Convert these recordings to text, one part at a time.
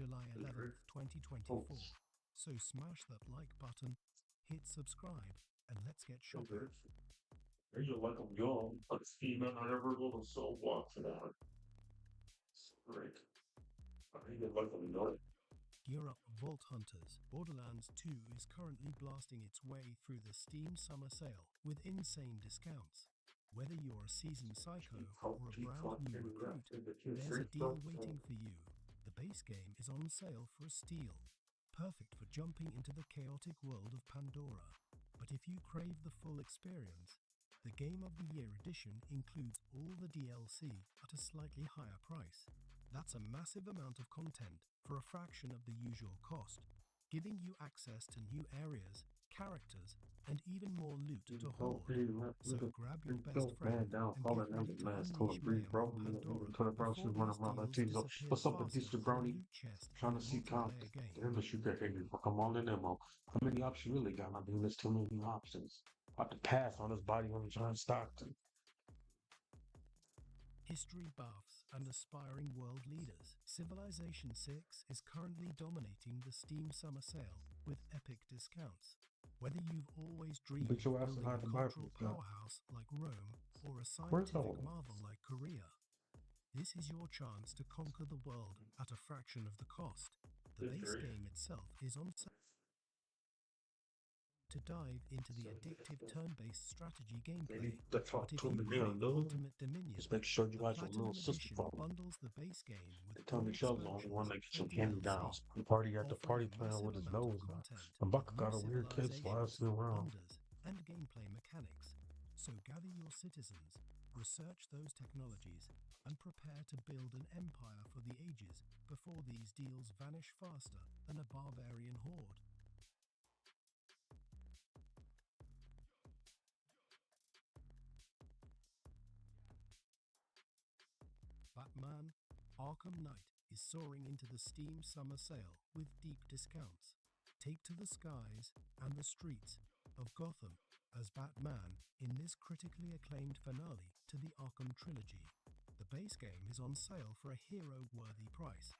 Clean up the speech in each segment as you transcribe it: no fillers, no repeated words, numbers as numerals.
July 11th, 2024. So smash that like button, hit subscribe, and let's get shopping. And you like them young, like Steven, I never go to so watch that. Great. I think you like them young. Gear up, Vault Hunters. Borderlands 2 is currently blasting its way through the Steam Summer Sale with insane discounts. Whether you're a seasoned psycho or a brand new recruit, there's a deal waiting for you. The base game is on sale for a steal, perfect for jumping into the chaotic world of Pandora. But if you crave the full experience, the Game of the Year edition includes all the DLC at a slightly higher price. That's a massive amount of content for a fraction of the usual cost, giving you access to new areas, characters, and even more loot to hoard. So grab your best friend and get ready to unleash mayhem on Pandora before these deals disappear faster than a loot chest in a multiplayer game. Damn the sugar hanging. Come on in there, Mo. How many options you really got? I mean, there's too many options. I have to pass on this body on John Stockton. History buffs and aspiring world leaders, Civilization 6 is currently dominating the Steam Summer Sale with epic discounts. Whether you've always dreamed But of your ass building a hide the Bible cultural now. powerhouse like Rome or a Where's scientific all? marvel like Korea, this is your chance to conquer the world at a fraction of the cost. The base game itself is on sale to dive into the addictive turn-based strategy gameplay. The top But if two you million, crave dude. Ultimate Dominion, Just make sure you the watch your little Platinum sister Edition phone. bundles the base game with They tell all me Shell's the only one expansions that gets and some hand DLC, downs. The party at the offering party a playing massive with his amount of nose now. content And with Buck new got a weird kid civilizations, sliding around. wonders, and gameplay mechanics. So gather your citizens, research those technologies, and prepare to build an empire for the ages before these deals vanish faster than a barbarian horde. Batman Arkham Knight is soaring into the Steam Summer Sale with deep discounts. Take to the skies and the streets of Gotham as Batman in this critically acclaimed finale to the Arkham trilogy. The base game is on sale for a hero-worthy price,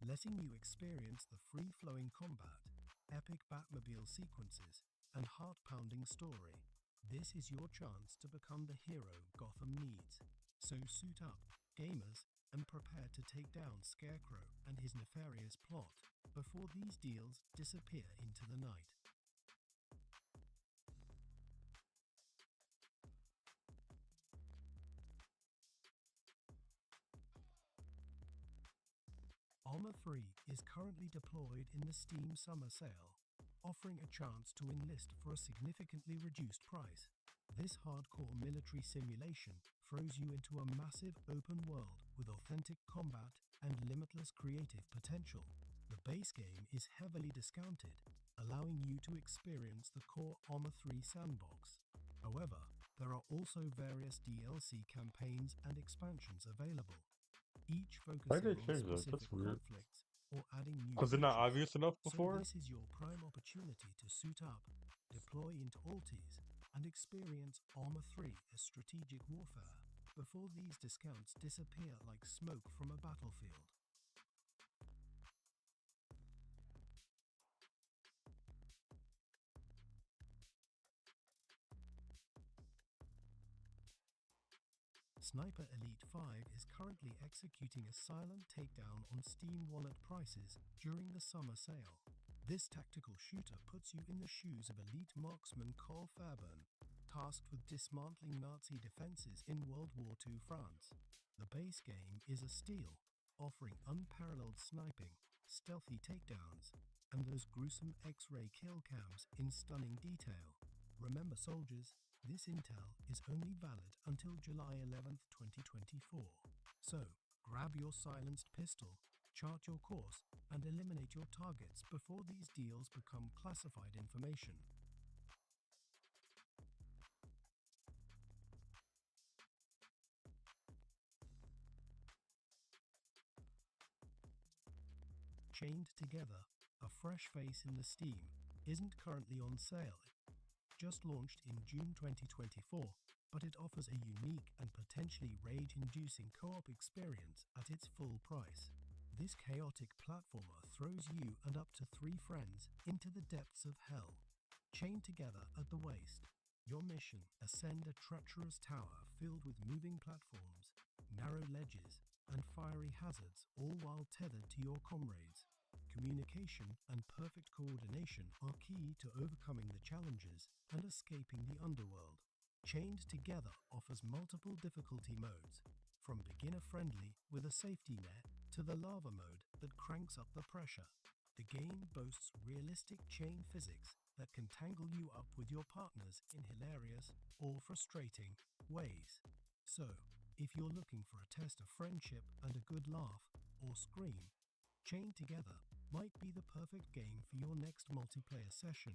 letting you experience the free-flowing combat, epic Batmobile sequences, and heart-pounding story. This is your chance to become the hero Gotham needs. So suit up, gamers, and prepare to take down Scarecrow and his nefarious plot before these deals disappear into the night. Arma 3 is currently deployed in the Steam Summer Sale, offering a chance to enlist for a significantly reduced price. This hardcore military simulation throws you into a massive open world with authentic combat and limitless creative potential. The base game is heavily discounted, allowing you to experience the core Arma 3 sandbox. However, there are also various DLC campaigns and expansions available, each Why focusing did they on change that? That's specific weird. conflicts or adding new Was it not features. obvious enough So before? this is your prime opportunity to suit up, deploy into Altis, and experience Arma 3 as strategic warfare before these discounts disappear like smoke from a battlefield. Sniper Elite 5 is currently executing a silent takedown on Steam Wallet prices during the summer sale. This tactical shooter puts you in the shoes of elite marksman Carl Fairburn, tasked with dismantling Nazi defenses in World War II France. The base game is a steal, offering unparalleled sniping, stealthy takedowns, and those gruesome X-ray kill cams in stunning detail. Remember soldiers, this intel is only valid until July 11th, 2024. So, grab your silenced pistol, chart your course, and eliminate your targets before these deals become classified information. Chained Together, a fresh face in the Steam, isn't currently on sale. Just launched in June 2024, but it offers a unique and potentially rage-inducing co-op experience at its full price. This chaotic platformer throws you and up to 3 friends into the depths of hell. Chained together at the waist, your mission: ascend a treacherous tower filled with moving platforms, narrow ledges, and fiery hazards, all while tethered to your comrades. Communication and perfect coordination are key to overcoming the challenges and escaping the underworld. Chained Together offers multiple difficulty modes, from beginner-friendly with a safety net to the lava mode that cranks up the pressure. The game boasts realistic chain physics that can tangle you up with your partners in hilarious or frustrating ways. So, if you're looking for a test of friendship and a good laugh or scream, Chained Together might be the perfect game for your next multiplayer session.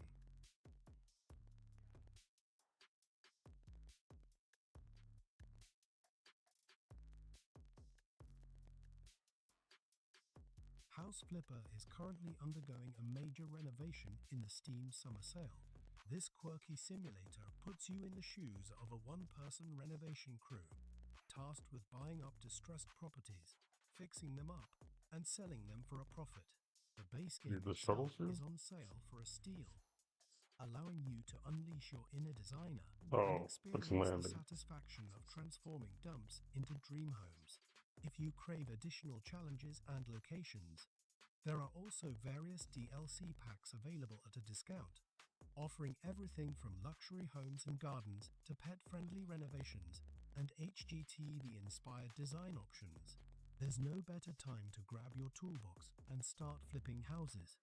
House Flipper is currently undergoing a major renovation in the Steam Summer Sale. This quirky simulator puts you in the shoes of a one-person renovation crew, tasked with buying up distressed properties, fixing them up, and selling them for a profit. The base game The shuttle itself through? is on sale for a steal, allowing you to unleash your inner designer and Oh, it's experience the landing. satisfaction of transforming dumps into dream homes. If you crave additional challenges and locations, there are also various DLC packs available at a discount, offering everything from luxury homes and gardens to pet-friendly renovations and HGTV-inspired design options. There's no better time to grab your toolbox and start flipping houses.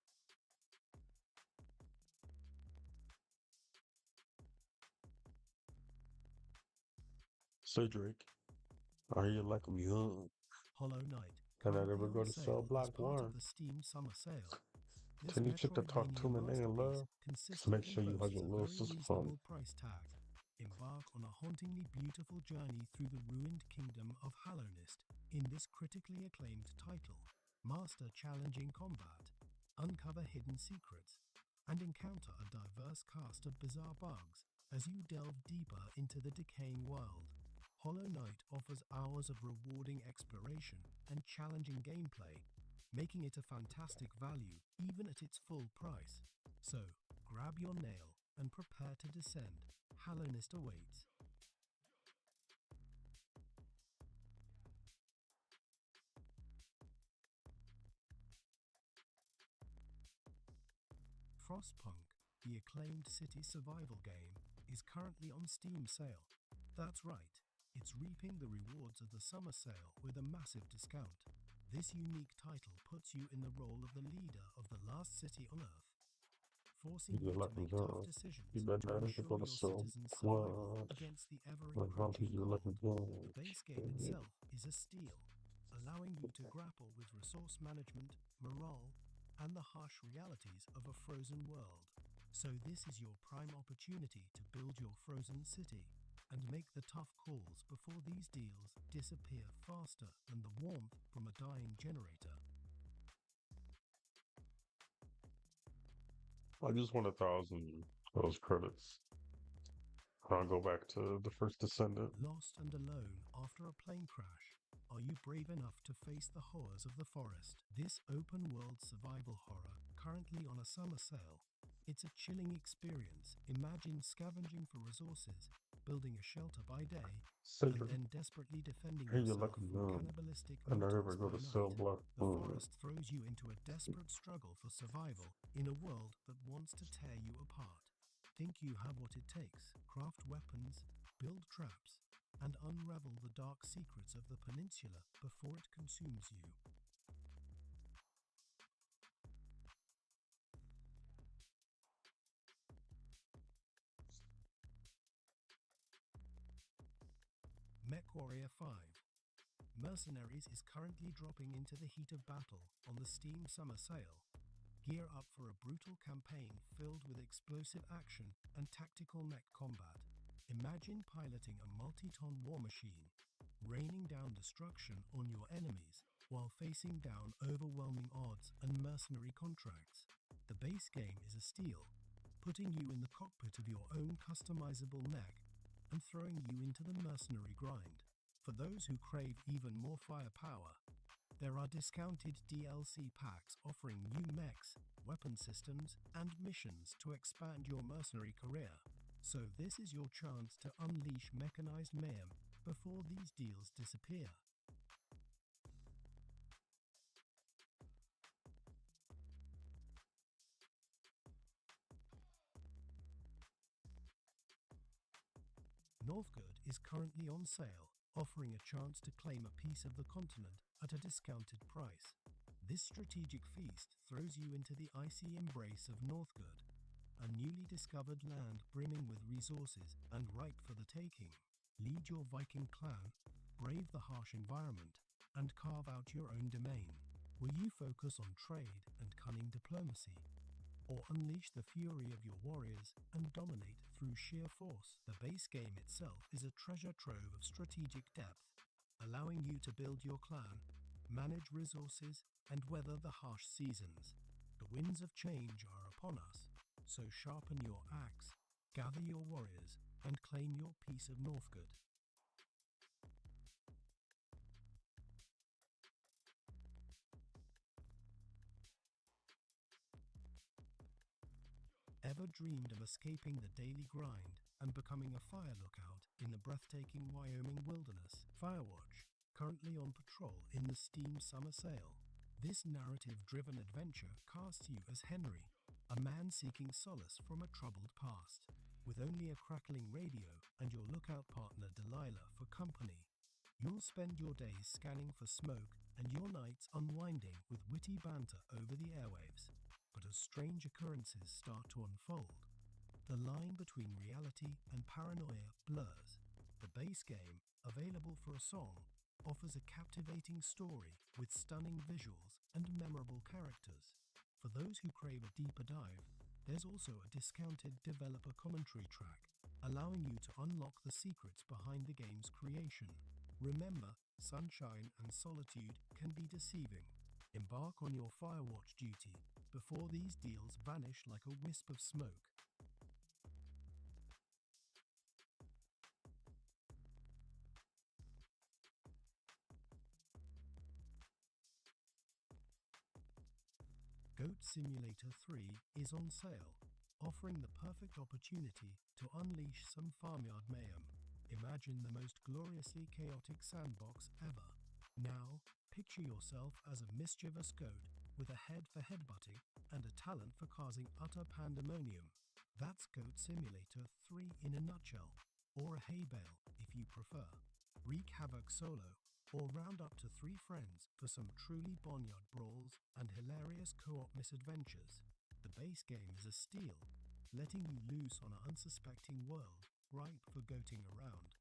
So Drake, are you like I'm young? Hollow Knight, Can I currently ever on go to sale Cell as Block part of 1? the Steam Summer Sale. This Can you check to talk to Metroidvania me, nigga, masterpiece love? consistently Make sure you hug boasts your a little very sister for me. reasonable price tag. Embark on a hauntingly beautiful journey through the ruined kingdom of Hallownest in this critically acclaimed title. Master challenging combat, uncover hidden secrets, and encounter a diverse cast of bizarre bugs as you delve deeper into the decaying world. Hollow Knight offers hours of rewarding exploration and challenging gameplay, making it a fantastic value even at its full price. So, grab your nail and prepare to descend. Hallownest awaits. Frostpunk, the acclaimed city survival game, is currently on Steam sale. That's right, it's reaping the rewards of the summer sale with a massive discount. This unique title puts you in the role of the leader of the last city on Earth, forcing you You to like I'm make tough young. decisions You to better not ensure go to your Cell citizens' survival Block. against the Like how ever-encroaching you like cold. I'm young. The base game itself is a steal, allowing you to grapple with resource management, morale, and the harsh realities of a frozen world. So this is your prime opportunity to build your frozen city and make the tough calls before these deals disappear faster than the warmth from a dying generator. I just want 1,000 of those credits. I'll go back to the first Descendant. Lost and alone after a plane crash, are you brave enough to face the horrors of the forest? This open-world survival horror, currently on a summer sale. It's a chilling experience. Imagine scavenging for resources, building a shelter by day, and Cedric, then desperately defending hey, you yourself like I'm from young. cannibalistic I never mutants go by to Cell night. Block. The forest throws you into a desperate struggle for survival in a world that wants to tear you apart. Think you have what it takes? Craft weapons, build traps, and unravel the dark secrets of the peninsula before it consumes you. MechWarrior 5. Mercenaries is currently dropping into the heat of battle on the Steam Summer Sale. Gear up for a brutal campaign filled with explosive action and tactical mech combat. Imagine piloting a multi-ton war machine, raining down destruction on your enemies while facing down overwhelming odds and mercenary contracts. The base game is a steal, putting you in the cockpit of your own customizable mech and throwing you into the mercenary grind. For those who crave even more firepower, there are discounted DLC packs offering mechs, weapon systems, and missions to expand your mercenary career. So this is your chance to unleash mechanized mayhem before these deals disappear. Northgard is currently on sale, offering a chance to claim a piece of the continent at a discounted price. This strategic feast throws you into the icy embrace of Northgard, a newly discovered land brimming with resources and ripe for the taking. Lead your Viking clan, brave the harsh environment, and carve out your own domain. Will you focus on trade and cunning diplomacy, or unleash the fury of your warriors and dominate through sheer force? The base game itself is a treasure trove of strategic depth, allowing you to build your clan, manage resources, and weather the harsh seasons. The winds of change are upon us, so sharpen your axe, gather your warriors, and claim your piece of Northgard. Ever dreamed of escaping the daily grind and becoming a fire lookout in the breathtaking Wyoming wilderness? Firewatch, currently on patrol in the Steam Summer Sale. This narrative-driven adventure casts you as Henry, a man seeking solace from a troubled past. With only a crackling radio and your lookout partner Delilah for company, you'll spend your days scanning for smoke and your nights unwinding with witty banter over the airwaves. But as strange occurrences start to unfold, the line between reality and paranoia blurs. The base game, available for a song, offers a captivating story with stunning visuals and memorable characters. For those who crave a deeper dive, there's also a discounted developer commentary track, allowing you to unlock the secrets behind the game's creation. Remember, sunshine and solitude can be deceiving. Embark on your Firewatch duty before these deals vanish like a wisp of smoke. Goat Simulator 3 is on sale, offering the perfect opportunity to unleash some farmyard mayhem. Imagine the most gloriously chaotic sandbox ever. Now, picture yourself as a mischievous goat with a head for headbutting and a talent for causing utter pandemonium. That's Goat Simulator 3 in a nutshell, or a hay bale if you prefer. Wreak havoc solo, or round up to 3 friends for some truly boneyard brawls and hilarious co-op misadventures. The base game is a steal, letting you loose on an unsuspecting world ripe for goating around.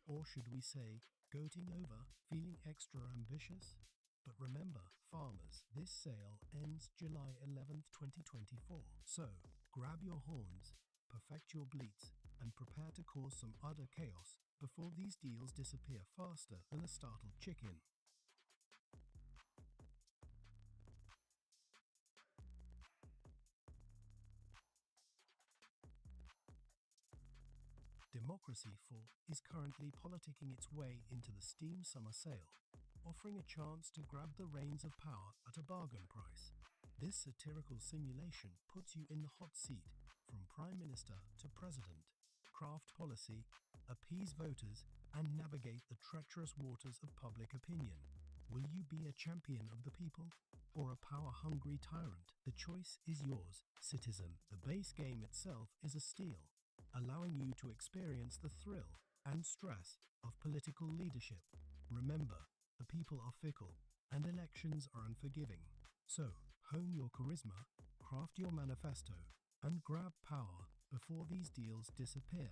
Or should we say, goating over, feeling extra ambitious? But remember, farmers, this sale ends July 11th, 2024. So, grab your horns, perfect your bleats, and prepare to cause some utter chaos before these deals disappear faster than a startled chicken. Democracy 4 is currently politicking its way into the Steam Summer Sale, offering a chance to grab the reins of power at a bargain price. This satirical simulation puts you in the hot seat, from Prime Minister to President. Craft policy, appease voters, and navigate the treacherous waters of public opinion. Will you be a champion of the people, or a power-hungry tyrant? The choice is yours, citizen. The base game itself is a steal, allowing you to experience the thrill and stress of political leadership. Remember, the people are fickle, and elections are unforgiving. So, hone your charisma, craft your manifesto, and grab power before these deals disappear.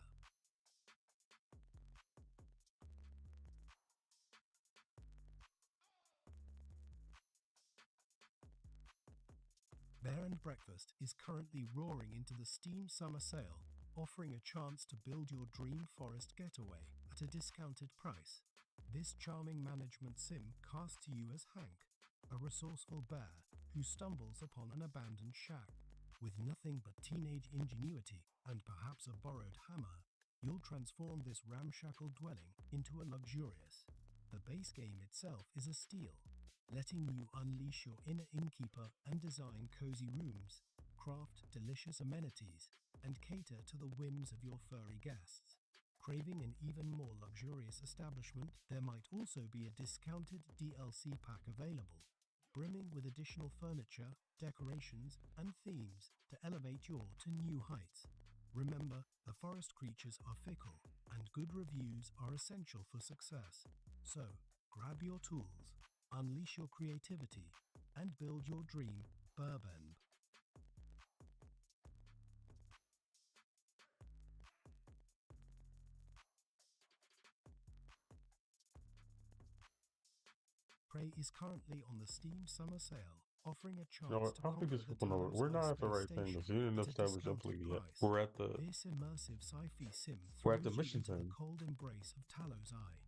Bear and Breakfast is currently roaring into the Steam Summer Sale, offering a chance to build your dream forest getaway at a discounted price. This charming management sim casts you as Hank, a resourceful bear who stumbles upon an abandoned shack. With nothing but teenage ingenuity and perhaps a borrowed hammer, you'll transform this ramshackle dwelling into a luxurious. The base game itself is a steal, letting you unleash your inner innkeeper and design cozy rooms, craft delicious amenities, and cater to the whims of your furry guests. Craving an even more luxurious establishment, there might also be a discounted DLC pack available, brimming with additional furniture, decorations, and themes to elevate your to new heights. Remember, the forest creatures are fickle, and good reviews are essential for success. So, grab your tools, unleash your creativity, and build your dream Burbend. Prey is currently on the Steam Summer Sale, offering a You know chance what? to I don't think conquer it's the flipping over. Talos We're not Ice at the Space right thing. Station The Union at of a Established discounted Employee yet. price. We're at the This immersive sci-fi sim We're at the throws you mission into the thing. cold embrace of Talos Eye,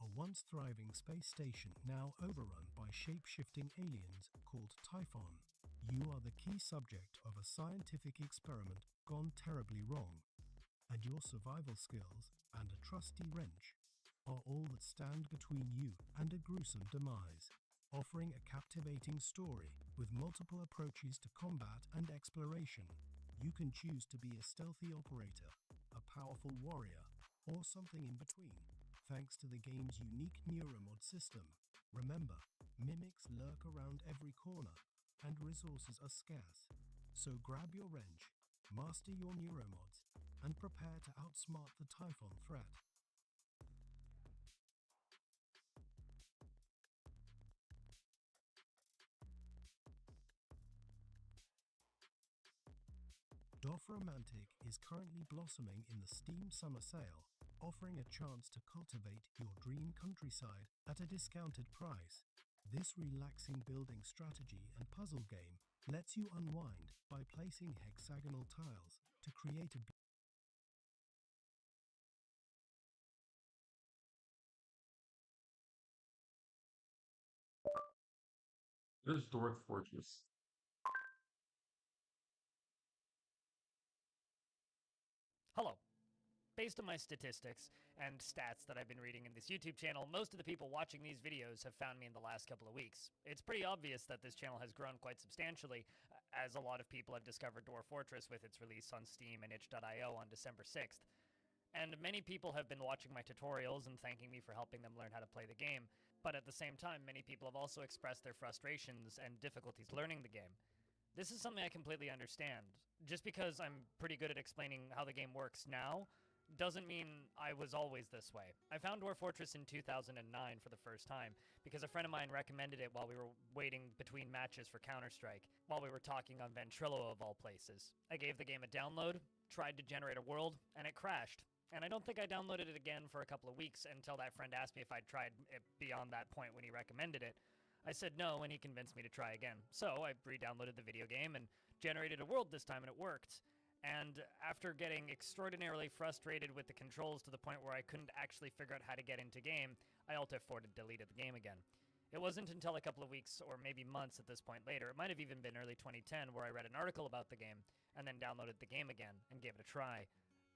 a once thriving space station now overrun by shape-shifting aliens called Typhon. You are the key subject of a scientific experiment gone terribly wrong, and your survival skills and a trusty wrench are all that stand between you and a gruesome demise. Offering a captivating story with multiple approaches to combat and exploration, you can choose to be a stealthy operator, a powerful warrior, or something in between. Thanks to the game's unique neuromod system, remember, mimics lurk around every corner, and resources are scarce. So grab your wrench, master your neuromods, and prepare to outsmart the Typhon threat. Dorfromantik is currently blossoming in the Steam Summer Sale, offering a chance to cultivate your dream countryside at a discounted price. This relaxing building strategy and puzzle game lets you unwind by placing hexagonal tiles to create a There's Dwarf Fortress. Hello. Based on my statistics and stats that I've been reading in this YouTube channel, most of the people watching these videos have found me in the last couple of weeks. It's pretty obvious that this channel has grown quite substantially, as a lot of people have discovered Dwarf Fortress with its release on Steam and itch.io on December 6th. And many people have been watching my tutorials and thanking me for helping them learn how to play the game, but at the same time, many people have also expressed their frustrations and difficulties learning the game. This is something I completely understand. Just because I'm pretty good at explaining how the game works now, doesn't mean I was always this way. I found Dwarf Fortress in 2009 for the first time, because a friend of mine recommended it while we were waiting between matches for Counter-Strike, while we were talking on Ventrilo of all places. I gave the game a download, tried to generate a world, and it crashed. And I don't think I downloaded it again for a couple of weeks until that friend asked me if I'd tried it beyond that point when he recommended it. I said no, and he convinced me to try again. So I re-downloaded the video game and generated a world this time, and it worked. And after getting extraordinarily frustrated with the controls to the point where I couldn't actually figure out how to get into game, I Alt-F4 deleted the game again. It wasn't until a couple of weeks, or maybe months at this point later, it might have even been early 2010, where I read an article about the game, and then downloaded the game again, and gave it a try.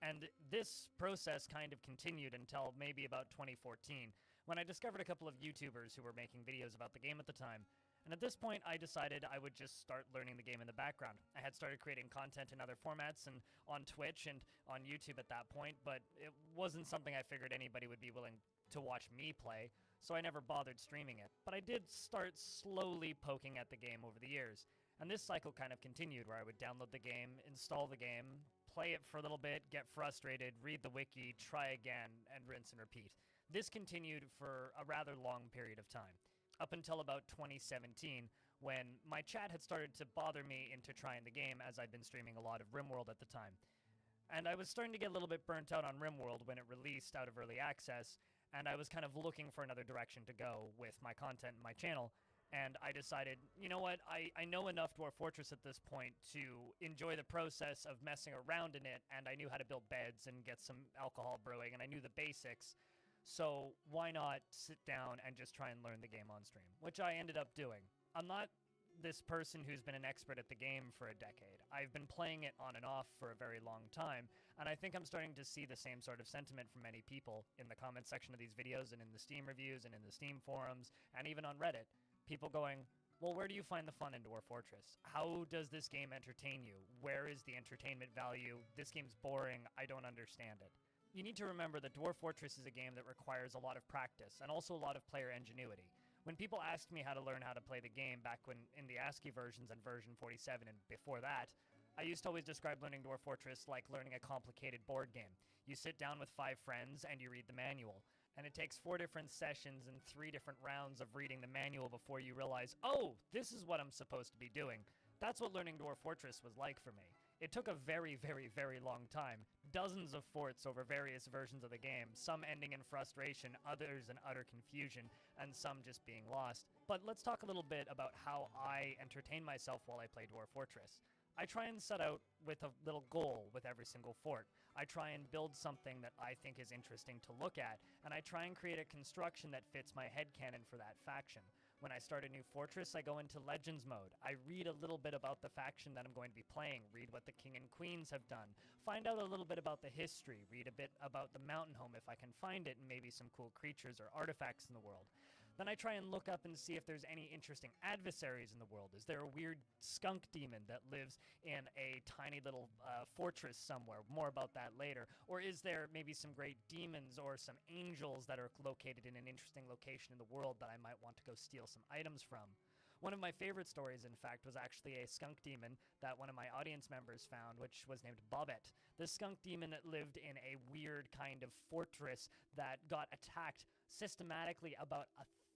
And this process kind of continued until maybe about 2014, when I discovered a couple of YouTubers who were making videos about the game at the time. And at this point, I decided I would just start learning the game in the background. I had started creating content in other formats and on Twitch and on YouTube at that point, but it wasn't something I figured anybody would be willing to watch me play, so I never bothered streaming it. But I did start slowly poking at the game over the years. And this cycle kind of continued, where I would download the game, install the game, play it for a little bit, get frustrated, read the wiki, try again, and rinse and repeat. This continued for a rather long period of time, up until about 2017, when my chat had started to bother me into trying the game, as I'd been streaming a lot of RimWorld at the time. And I was starting to get a little bit burnt out on RimWorld when it released out of early access, and I was kind of looking for another direction to go with my content and my channel. And I decided, you know what, I know enough Dwarf Fortress at this point to enjoy the process of messing around in it, and I knew how to build beds and get some alcohol brewing, and I knew the basics. So why not sit down and just try and learn the game on stream, which I ended up doing. I'm not this person who's been an expert at the game for a decade. I've been playing it on and off for a very long time, and I think I'm starting to see the same sort of sentiment from many people in the comment section of these videos and in the Steam reviews and in the Steam forums and even on Reddit. People going, well, where do you find the fun in Dwarf Fortress? How does this game entertain you? Where is the entertainment value? This game's boring. I don't understand it. You need to remember that Dwarf Fortress is a game that requires a lot of practice and also a lot of player ingenuity. When people asked me how to learn how to play the game back when in the ASCII versions and version 47 and before that, I used to always describe learning Dwarf Fortress like learning a complicated board game. You sit down with 5 friends and you read the manual. And it takes 4 different sessions and 3 different rounds of reading the manual before you realize, oh, this is what I'm supposed to be doing. That's what learning Dwarf Fortress was like for me. It took a very, very, very long time. Dozens of forts over various versions of the game, some ending in frustration, others in utter confusion, and some just being lost. But let's talk a little bit about how I entertain myself while I play Dwarf Fortress. I try and set out with a little goal with every single fort. I try and build something that I think is interesting to look at, and I try and create a construction that fits my headcanon for that faction. When I start a new fortress, I go into Legends mode. I read a little bit about the faction that I'm going to be playing, read what the king and queens have done, find out a little bit about the history, read a bit about the mountain home if I can find it, and maybe some cool creatures or artifacts in the world. Then I try and look up and see if there's any interesting adversaries in the world. Is there a weird skunk demon that lives in a tiny little fortress somewhere? More about that later. Or is there maybe some great demons or some angels that are located in an interesting location in the world that I might want to go steal some items from? One of my favorite stories, in fact, was actually a skunk demon that one of my audience members found, which was named Bobbet. This skunk demon lived in a weird kind of fortress that got attacked systematically about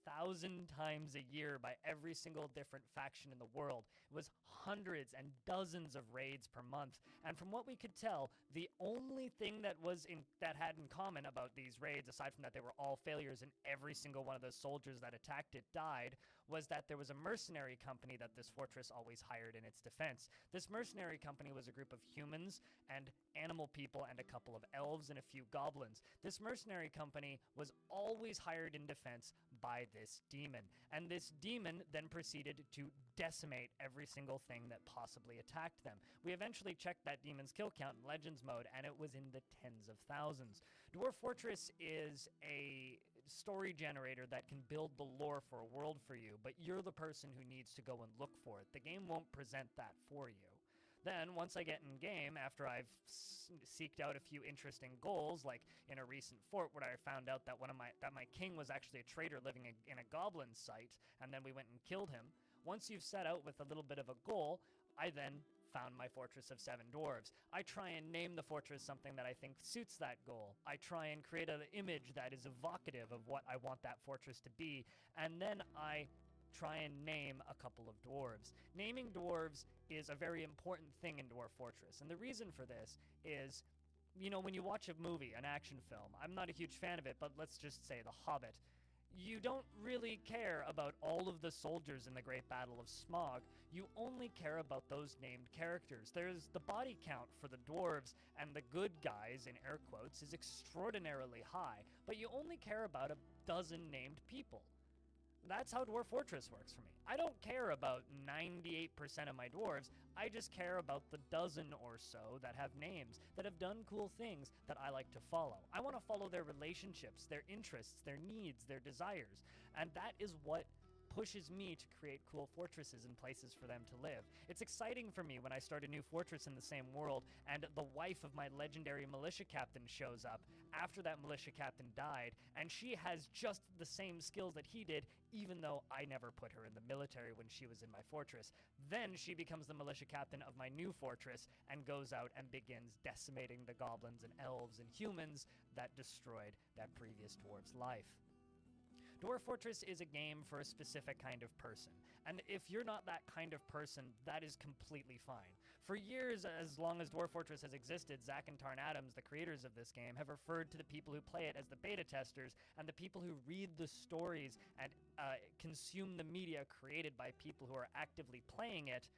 1,000 times a year by every single different faction in the world. It was hundreds and dozens of raids per month, and from what we could tell, the only thing that had in common about these raids, aside from that they were all failures and every single one of those soldiers that attacked it died, was that there was a mercenary company that this fortress always hired in its defense. This mercenary company was a group of humans and animal people and a couple of elves and a few goblins. This mercenary company was always hired in defense by this demon, and this demon then proceeded to decimate every single thing that possibly attacked them. We eventually checked that demon's kill count in Legends mode, and it was in the tens of thousands. Dwarf Fortress is a story generator that can build the lore for a world for you, but you're the person who needs to go and look for it. The game won't present that for you. Then, once I get in game, after I've seeked out a few interesting goals, like in a recent fort where I found out that my king was actually a traitor living in a goblin site, and then we went and killed him. Once you've set out with a little bit of a goal, I then found my Fortress of 7 Dwarves. I try and name the fortress something that I think suits that goal. I try and create an image that is evocative of what I want that fortress to be, and then I try and name a couple of dwarves. Naming dwarves is a very important thing in Dwarf Fortress, and the reason for this is, you know, when you watch a movie, an action film, I'm not a huge fan of it, but let's just say The Hobbit, you don't really care about all of the soldiers in the Great Battle of Smaug. You only care about those named characters. There's the body count for the dwarves and the good guys, in air quotes, is extraordinarily high, but you only care about a dozen named people. That's how Dwarf Fortress works for me. I don't care about 98% of my dwarves, I just care about the dozen or so that have names, that have done cool things that I like to follow. I want to follow their relationships, their interests, their needs, their desires, and that is what pushes me to create cool fortresses and places for them to live. It's exciting for me when I start a new fortress in the same world and the wife of my legendary militia captain shows up after that militia captain died, and she has just the same skills that he did, even though I never put her in the military when she was in my fortress. Then she becomes the militia captain of my new fortress and goes out and begins decimating the goblins and elves and humans that destroyed that previous dwarf's life. Dwarf Fortress is a game for a specific kind of person, and if you're not that kind of person, that is completely fine. For years, as long as Dwarf Fortress has existed, Zach and Tarn Adams, the creators of this game, have referred to the people who play it as the beta testers, and the people who read the stories and consume the media created by people who are actively playing it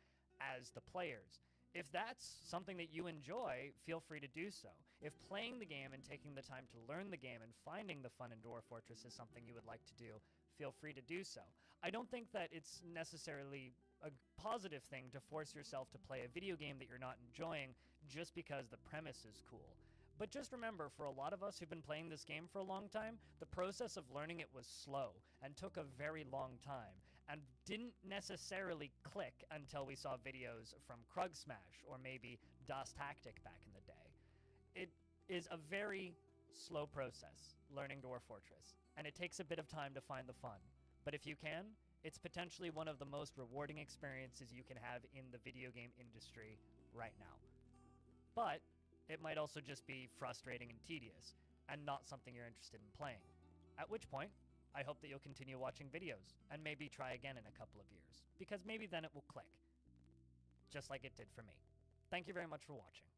as the players. If that's something that you enjoy, feel free to do so. If playing the game and taking the time to learn the game and finding the fun in Dwarf Fortress is something you would like to do, feel free to do so. I don't think that it's necessarily a positive thing to force yourself to play a video game that you're not enjoying just because the premise is cool. But just remember, for a lot of us who've been playing this game for a long time, the process of learning it was slow and took a very long time. and didn't necessarily click until we saw videos from Krug Smash or maybe Das Tactic back in the day. It is a very slow process learning Dwarf Fortress, and it takes a bit of time to find the fun. But if you can, it's potentially one of the most rewarding experiences you can have in the video game industry right now. But it might also just be frustrating and tedious, and not something you're interested in playing. At which point, I hope that you'll continue watching videos, and maybe try again in a couple of years, because maybe then it will click, just like it did for me. Thank you very much for watching.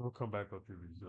We'll come back up to these.